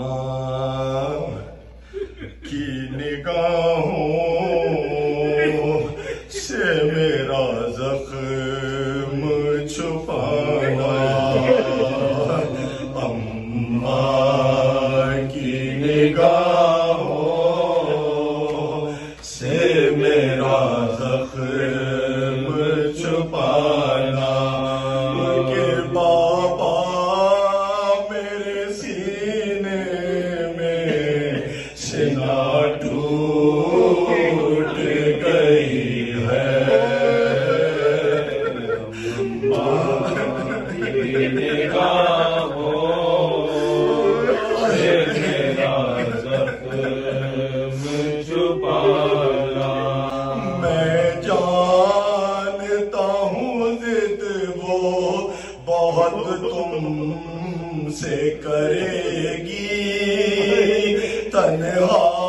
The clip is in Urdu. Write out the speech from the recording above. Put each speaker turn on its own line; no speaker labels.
اماں کی نگاہوں سے میرا زخم چھپانا، اماں کی نگاہوں سے میرا زخم چھپانا، کہ بابا میرے سینے میں سنا ٹوٹ گئی ہے، اماں کی نگاہوں سے میرا زخم چھپانا، میں جانتا ہوں ضد وہ بہت تم سے کرے گی، تنہا